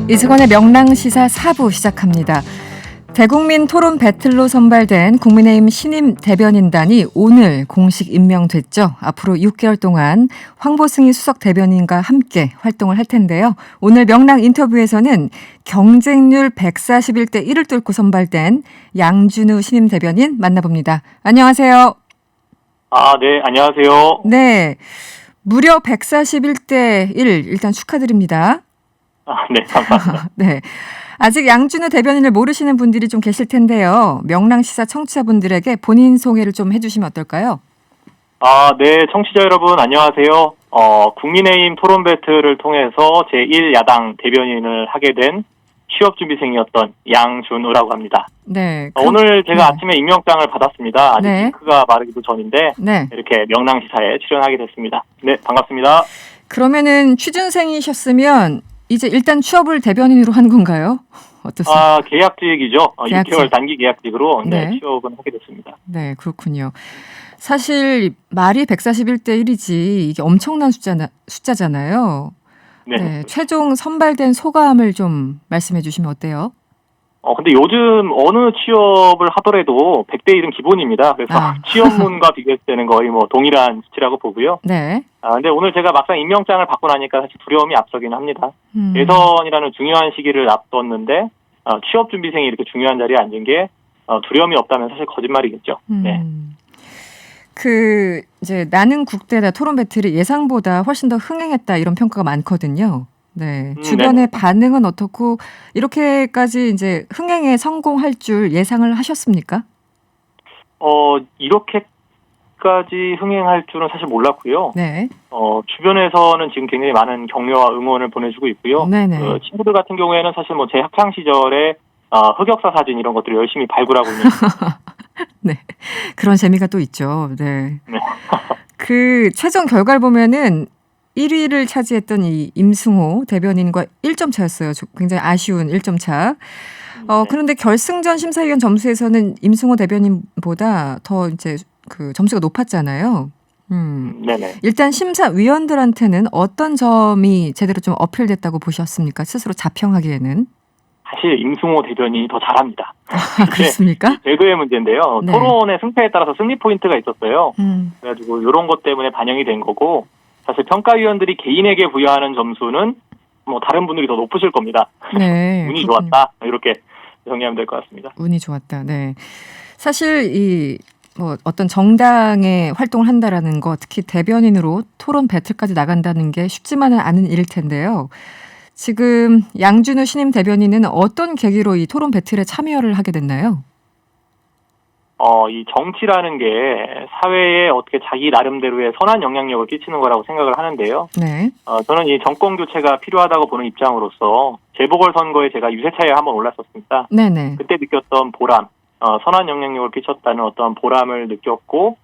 이승원의 명랑시사 4부 시작합니다. 대국민 토론 배틀로 선발된 국민의힘 신임 대변인단이 오늘 공식 임명됐죠. 앞으로 6개월 동안 황보승희 수석 대변인과 함께 활동을 할 텐데요. 오늘 명랑 인터뷰에서는 경쟁률 141대 1을 뚫고 선발된 양준우 신임 대변인 만나봅니다. 안녕하세요. 네, 안녕하세요. 네, 무려 141대 1 일단 축하드립니다. 네, 감사합니다. 네. 아직 양준우 대변인을 모르시는 분들이 좀 계실 텐데요. 명랑시사 청취자분들에게 본인 소개를 좀 해주시면 어떨까요? 네, 청취자 여러분, 안녕하세요. 국민의힘 토론 배틀을 통해서 제1야당 대변인을 하게 된 취업준비생이었던 양준우라고 합니다. 네. 오늘 제가 아침에 임명장을 받았습니다. 아직 네. 잉크가 마르기도 전인데, 네. 이렇게 명랑시사에 출연하게 됐습니다. 네, 반갑습니다. 그러면은 취준생이셨으면 이제 일단 취업을 대변인으로 한 건가요? 어떻습니까? 계약직이죠. 계약직. 6개월 단기 계약직으로 네. 취업은 하게 됐습니다. 네, 그렇군요. 사실 말이 141대 1이지 이게 엄청난 숫자잖아요. 네. 네, 최종 선발된 소감을 좀 말씀해 주시면 어때요? 근데 요즘 어느 취업을 하더라도 100대 1은 기본입니다. 그래서 취업문과 비교했을 때는 거의 동일한 수치라고 보고요. 네. 근데 오늘 제가 막상 임명장을 받고 나니까 사실 두려움이 앞서긴 합니다. 대선이라는 중요한 시기를 앞뒀는데, 취업준비생이 이렇게 중요한 자리에 앉은 게, 두려움이 없다면 사실 거짓말이겠죠. 네. 이제 나는 국대다 토론 배틀이 예상보다 훨씬 더 흥행했다 이런 평가가 많거든요. 네. 주변의 반응은 어떻고 이렇게까지 이제 흥행에 성공할 줄 예상을 하셨습니까? 이렇게까지 흥행할 줄은 사실 몰랐고요. 네. 주변에서는 지금 굉장히 많은 격려와 응원을 보내주고 있고요. 네네. 친구들 같은 경우에는 사실 제 학창 시절에 흑역사 사진 이런 것들을 열심히 발굴하고 있는. 네. 그런 재미가 또 있죠. 네. 네. 그 최종 결과를 보면은 1위를 차지했던 이 임승호 대변인과 1점 차였어요. 굉장히 아쉬운 1점 차. 그런데 결승전 심사위원 점수에서는 임승호 대변인보다 더 이제 그 점수가 높았잖아요. 네네. 일단 심사위원들한테는 어떤 점이 제대로 좀 어필됐다고 보셨습니까? 스스로 자평하기에는. 사실 임승호 대변인이 더 잘합니다. 그렇습니까? 배그의 문제인데요. 네. 토론의 승패에 따라서 승리 포인트가 있었어요. 그래가지고 이런 것 때문에 반영이 된 거고, 사실 평가위원들이 개인에게 부여하는 점수는 다른 분들이 더 높으실 겁니다. 네, 운이 그렇군요. 좋았다 이렇게 정리하면 될 것 같습니다. 운이 좋았다. 네. 사실 어떤 정당에 활동을 한다라는 거, 특히 대변인으로 토론 배틀까지 나간다는 게 쉽지만은 않은 일일 텐데요. 지금 양준우 신임 대변인은 어떤 계기로 이 토론 배틀에 참여를 하게 됐나요? 이 정치라는 게 사회에 어떻게 자기 나름대로의 선한 영향력을 끼치는 거라고 생각을 하는데요. 네. 저는 이 정권 교체가 필요하다고 보는 입장으로서 재보궐선거에 제가 유세차에 한번 올랐었습니다. 네네. 그때 느꼈던 보람, 선한 영향력을 끼쳤다는 어떤 보람을 느꼈고,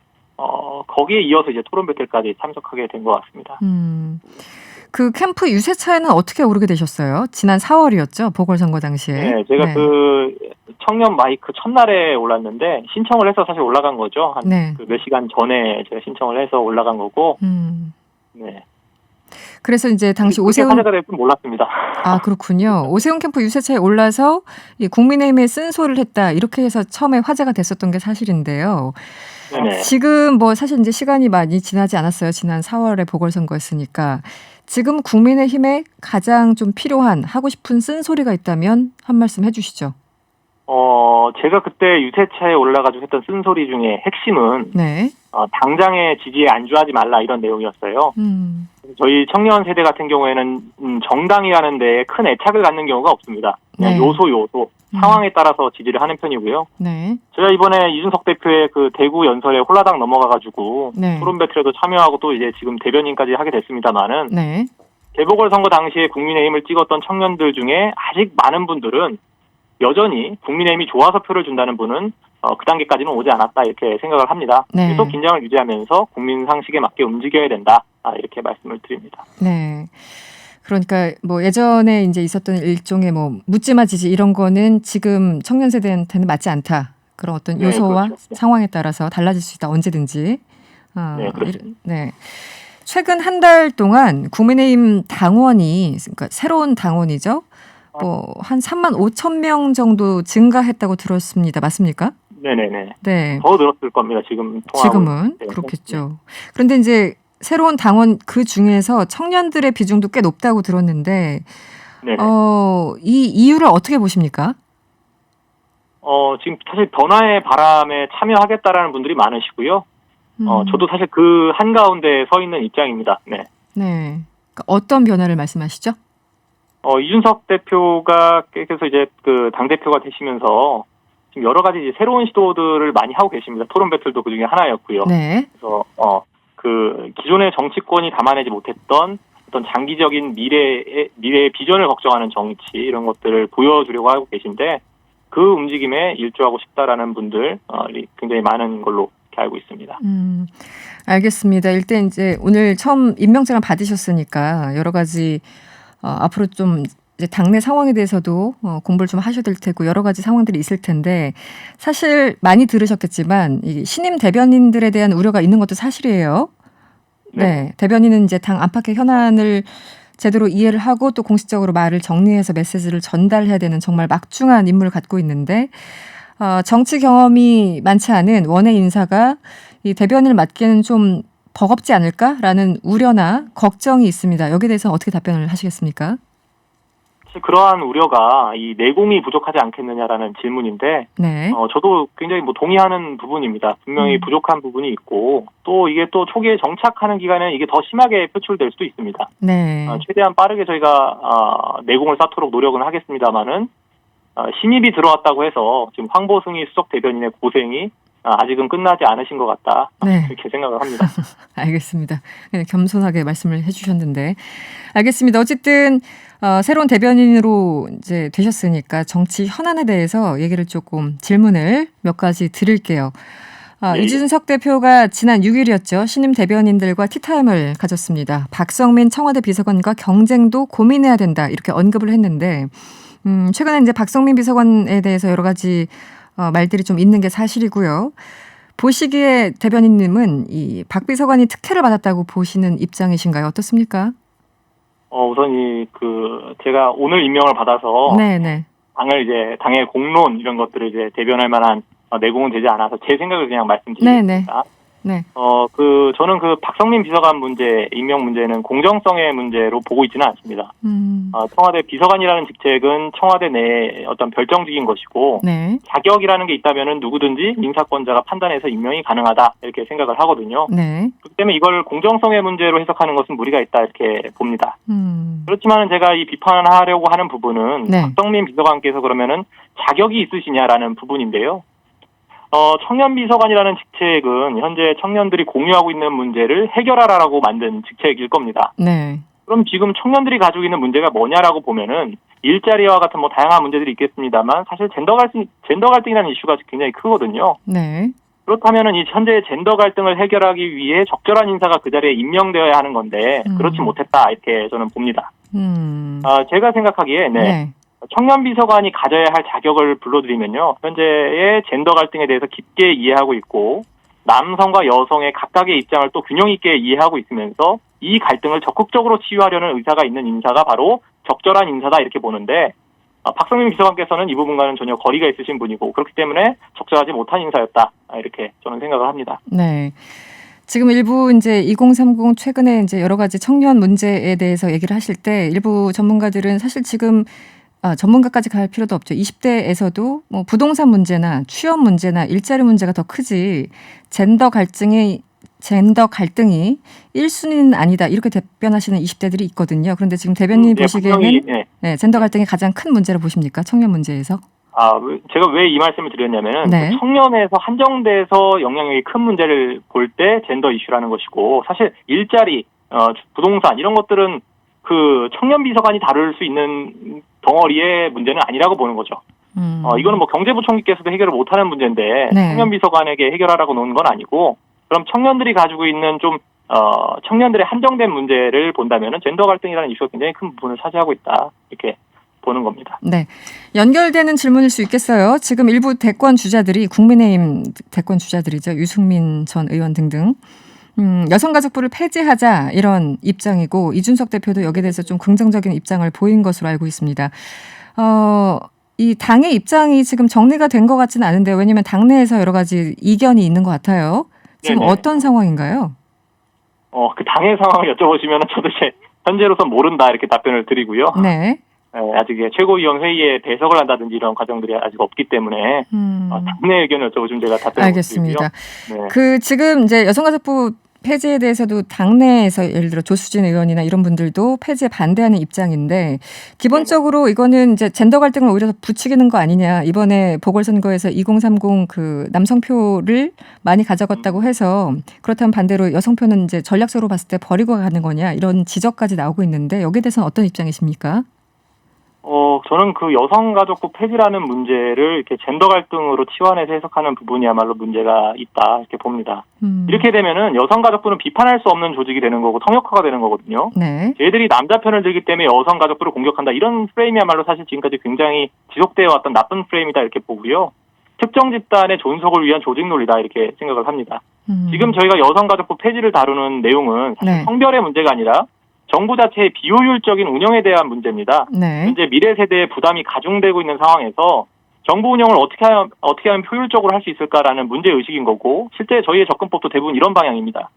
거기에 이어서 이제 토론 배틀까지 참석하게 된 것 같습니다. 그 캠프 유세차에는 어떻게 오르게 되셨어요? 지난 4월이었죠? 보궐선거 당시에. 네, 제가 그 청년 마이크 첫날에 올랐는데 신청을 해서 사실 올라간 거죠. 한 몇 시간 전에 제가 신청을 해서 올라간 거고. 네. 그래서 이제 당시 오세훈 화제가 될 줄 몰랐습니다. 그렇군요. 오세훈 캠프 유세차에 올라서 이 국민의힘에 쓴소리를 했다 이렇게 해서 처음에 화제가 됐었던 게 사실인데요. 네네. 지금 사실 이제 시간이 많이 지나지 않았어요. 지난 4월에 보궐선거였으니까. 지금 국민의힘에 가장 좀 필요한 하고 싶은 쓴소리가 있다면 한 말씀 해주시죠. 제가 그때 유세차에 올라가지고 했던 쓴소리 중에 핵심은 당장의 지지에 안주하지 말라 이런 내용이었어요. 저희 청년 세대 같은 경우에는 정당이라는 데에 큰 애착을 갖는 경우가 없습니다. 그냥 요소 상황에 따라서 지지를 하는 편이고요. 네. 제가 이번에 이준석 대표의 그 대구 연설에 홀라당 넘어가가지고 토론 배틀에도 참여하고 또 이제 지금 대변인까지 하게 됐습니다만은 재보궐선거 당시에 국민의힘을 찍었던 청년들 중에 아직 많은 분들은 여전히 국민의힘이 좋아서 표를 준다는 분은 그 단계까지는 오지 않았다 이렇게 생각을 합니다. 계속 긴장을 유지하면서 국민 상식에 맞게 움직여야 된다 이렇게 말씀을 드립니다. 네. 그러니까 예전에 이제 있었던 일종의 묻지마 지지 이런 거는 지금 청년 세대한테는 맞지 않다. 그런 어떤 요소와 그렇죠. 상황에 따라서 달라질 수 있다. 언제든지. 네. 최근 한 달 동안 국민의힘 당원이 그러니까 새로운 당원이죠. 한 3만 5천 명 정도 증가했다고 들었습니다. 맞습니까? 네네네. 네. 더 늘었을 겁니다. 지금은 그렇겠죠. 그런데 이제 새로운 당원 그 중에서 청년들의 비중도 꽤 높다고 들었는데, 이 이유를 어떻게 보십니까? 지금 사실 변화의 바람에 참여하겠다라는 분들이 많으시고요. 저도 사실 그 한가운데 서 있는 입장입니다. 네. 네. 그러니까 어떤 변화를 말씀하시죠? 이준석 대표가 계속 이제 그 당대표가 되시면서 지금 여러 가지 이제 새로운 시도들을 많이 하고 계십니다. 토론 배틀도 그 중에 하나였고요. 네. 그래서, 그 기존의 정치권이 담아내지 못했던 어떤 장기적인 미래의 비전을 걱정하는 정치 이런 것들을 보여주려고 하고 계신데 그 움직임에 일조하고 싶다라는 분들 굉장히 많은 걸로 이렇게 알고 있습니다. 알겠습니다. 일단 이제 오늘 처음 임명장을 받으셨으니까 여러 가지 앞으로 좀 이제 당내 상황에 대해서도 공부를 좀 하셔야 될 테고 여러 가지 상황들이 있을 텐데 사실 많이 들으셨겠지만 이 신임 대변인들에 대한 우려가 있는 것도 사실이에요. 네. 대변인은 이제 당 안팎의 현안을 제대로 이해를 하고 또 공식적으로 말을 정리해서 메시지를 전달해야 되는 정말 막중한 임무를 갖고 있는데 정치 경험이 많지 않은 원외 인사가 이 대변인을 맡기는 좀 버겁지 않을까라는 우려나 걱정이 있습니다. 여기에 대해서 어떻게 답변을 하시겠습니까? 사실 그러한 우려가 이 내공이 부족하지 않겠느냐라는 질문인데 저도 굉장히 동의하는 부분입니다. 분명히 부족한 부분이 있고 또 이게 또 초기에 정착하는 기간에 이게 더 심하게 표출될 수도 있습니다. 네. 최대한 빠르게 저희가 내공을 쌓도록 노력은 하겠습니다만은 신입이 들어왔다고 해서 지금 황보승희 수석 대변인의 고생이 아직은 끝나지 않으신 것 같다. 이렇게 생각을 합니다. 알겠습니다. 그냥 겸손하게 말씀을 해주셨는데 알겠습니다. 어쨌든 새로운 대변인으로 이제 되셨으니까 정치 현안에 대해서 얘기를 조금 질문을 몇 가지 드릴게요. 이준석 대표가 지난 6일이었죠. 신임 대변인들과 티타임을 가졌습니다. 박성민 청와대 비서관과 경쟁도 고민해야 된다 이렇게 언급을 했는데 최근에 이제 박성민 비서관에 대해서 여러 가지 말들이 좀 있는 게 사실이고요. 보시기에 대변인님은 이 박 비서관이 특혜를 받았다고 보시는 입장이신가요? 어떻습니까? 우선 제가 오늘 임명을 받아서 당의 공론 이런 것들을 이제 대변할 만한 내공은 되지 않아서 제 생각을 그냥 말씀드리겠습니다. 저는 박성민 비서관 문제, 임명 문제는 공정성의 문제로 보고 있지는 않습니다. 청와대 비서관이라는 직책은 청와대 내의 어떤 별정직인 것이고, 자격이라는 게 있다면은 누구든지 인사권자가 판단해서 임명이 가능하다, 이렇게 생각을 하거든요. 그렇기 때문에 이걸 공정성의 문제로 해석하는 것은 무리가 있다, 이렇게 봅니다. 그렇지만은 제가 이 비판하려고 하는 부분은 박성민 비서관께서 그러면은 자격이 있으시냐라는 부분인데요. 청년 비서관이라는 직책은 현재 청년들이 공유하고 있는 문제를 해결하라고 만든 직책일 겁니다. 그럼 지금 청년들이 가지고 있는 문제가 뭐냐라고 보면은 일자리와 같은 다양한 문제들이 있겠습니다만 사실 젠더 갈등이라는 이슈가 굉장히 크거든요. 그렇다면은 이 현재 젠더 갈등을 해결하기 위해 적절한 인사가 그 자리에 임명되어야 하는 건데 그렇지 못했다 이렇게 저는 봅니다. 제가 생각하기에 청년 비서관이 가져야 할 자격을 불러드리면요. 현재의 젠더 갈등에 대해서 깊게 이해하고 있고 남성과 여성의 각각의 입장을 또 균형 있게 이해하고 있으면서 이 갈등을 적극적으로 치유하려는 의사가 있는 인사가 바로 적절한 인사다 이렇게 보는데 박성민 비서관께서는 이 부분과는 전혀 거리가 있으신 분이고 그렇기 때문에 적절하지 못한 인사였다 이렇게 저는 생각을 합니다. 지금 일부 이제 2030 최근에 이제 여러 가지 청년 문제에 대해서 얘기를 하실 때 일부 전문가들은 사실 지금 전문가까지 갈 필요도 없죠. 20대에서도 부동산 문제나 취업 문제나 일자리 문제가 더 크지 젠더 갈등이 1순위는 아니다. 이렇게 답변하시는 20대들이 있거든요. 그런데 지금 대변인 보시기에는 젠더 갈등이 가장 큰 문제로 보십니까? 청년 문제에서? 제가 왜 이 말씀을 드렸냐면은 청년에서 한정돼서 영향력이 큰 문제를 볼 때 젠더 이슈라는 것이고 사실 일자리, 부동산 이런 것들은 그 청년 비서관이 다룰 수 있는 덩어리의 문제는 아니라고 보는 거죠. 이거는 경제부총리께서도 해결을 못하는 문제인데 청년 비서관에게 해결하라고 놓은 건 아니고 그럼 청년들이 가지고 있는 청년들의 한정된 문제를 본다면은 젠더 갈등이라는 이슈가 굉장히 큰 부분을 차지하고 있다 이렇게 보는 겁니다. 연결되는 질문일 수 있겠어요. 지금 일부 대권 주자들이 국민의힘 대권 주자들이죠. 유승민 전 의원 등등. 여성가족부를 폐지하자 이런 입장이고 이준석 대표도 여기에 대해서 좀 긍정적인 입장을 보인 것으로 알고 있습니다. 이 당의 입장이 지금 정리가 된 것 같지는 않은데요. 왜냐하면 당내에서 여러 가지 이견이 있는 것 같아요. 지금 네네. 어떤 상황인가요? 그 당의 상황을 여쭤보시면 저도 이제 현재로선 모른다 이렇게 답변을 드리고요. 네. 아직 최고위원 회의에 배석을 한다든지 이런 과정들이 아직 없기 때문에 당내 의견을 여쭤보시면 제가 답변을 알겠습니다. 네. 지금 이제 여성가족부 폐지에 대해서도 당내에서 예를 들어 조수진 의원이나 이런 분들도 폐지에 반대하는 입장인데 기본적으로 이거는 이제 젠더 갈등을 오히려 더 부추기는 거 아니냐. 이번에 보궐선거에서 2030 그 남성표를 많이 가져갔다고 해서 그렇다면 반대로 여성표는 이제 전략적으로 봤을 때 버리고 가는 거냐 이런 지적까지 나오고 있는데 여기에 대해서는 어떤 입장이십니까? 저는 그 여성가족부 폐지라는 문제를 이렇게 젠더 갈등으로 치환해서 해석하는 부분이야말로 문제가 있다 이렇게 봅니다. 이렇게 되면은 여성가족부는 비판할 수 없는 조직이 되는 거고 통역화가 되는 거거든요. 네. 쟤들이 남자 편을 들기 때문에 여성가족부를 공격한다 이런 프레임이야말로 사실 지금까지 굉장히 지속되어 왔던 나쁜 프레임이다 이렇게 보고요. 특정 집단의 존속을 위한 조직 논리다 이렇게 생각을 합니다. 지금 저희가 여성가족부 폐지를 다루는 내용은 사실 네. 성별의 문제가 아니라 정부 자체의 비효율적인 운영에 대한 문제입니다. 네. 현재 미래 세대의 부담이 가중되고 있는 상황에서 정부 운영을 어떻게 하면 효율적으로 할 수 있을까라는 문제 의식인 거고 실제 저희의 접근법도 대부분 이런 방향입니다.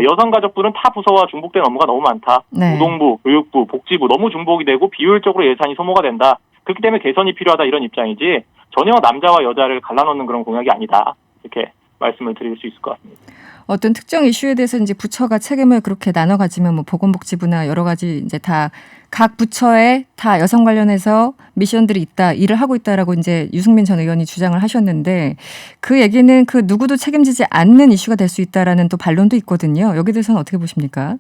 여성가족부는 타 부서와 중복된 업무가 너무 많다. 네. 노동부, 교육부, 복지부 너무 중복이 되고 비효율적으로 예산이 소모가 된다. 그렇기 때문에 개선이 필요하다 이런 입장이지 전혀 남자와 여자를 갈라놓는 그런 공약이 아니다. 이렇게 말씀을 드릴 수 있을 것 같습니다. 어떤 특정 이슈에 대해서 이제 부처가 책임을 그렇게 나눠 가지면 뭐 보건복지부나 여러 가지 이제 다 각 부처에 다 여성 관련해서 미션들이 있다, 일을 하고 있다라고 이제 유승민 전 의원이 주장을 하셨는데 그 얘기는 그 누구도 책임지지 않는 이슈가 될 수 있다라는 또 반론도 있거든요. 여기에 대해서는 어떻게 보십니까?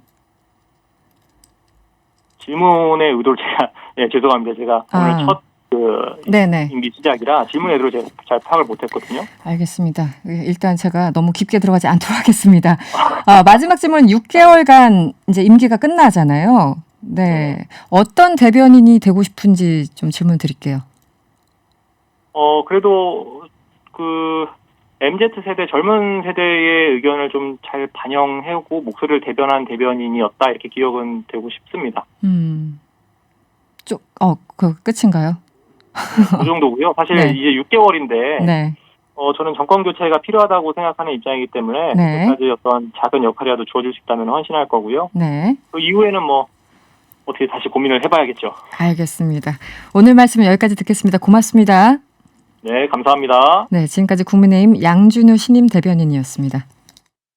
질문의 의도를 제가 죄송합니다. 제가 오늘 첫 임기 시작이라 질문의 의도를 제가 잘 파악을 못했거든요. 알겠습니다. 일단 제가 너무 깊게 들어가지 않도록 하겠습니다. 마지막 질문 6개월간 이제 임기가 끝나잖아요. 네. 어떤 대변인이 되고 싶은지 좀 질문 드릴게요. 그래도 그 MZ세대 젊은 세대의 의견을 좀 잘 반영하고 목소리를 대변한 대변인이었다 이렇게 기억은 되고 싶습니다. 그 끝인가요? 그 정도고요. 사실 네. 이제 6개월인데 네. 저는 정권 교체가 필요하다고 생각하는 입장이기 때문에 네. 그까지 어떤 작은 역할이라도 주어질 수 있다면 헌신할 거고요. 네. 그 이후에는 뭐 어떻게 다시 고민을 해봐야겠죠. 알겠습니다. 오늘 말씀은 여기까지 듣겠습니다. 고맙습니다. 네, 감사합니다. 네, 지금까지 국민의힘 양준우 신임 대변인이었습니다.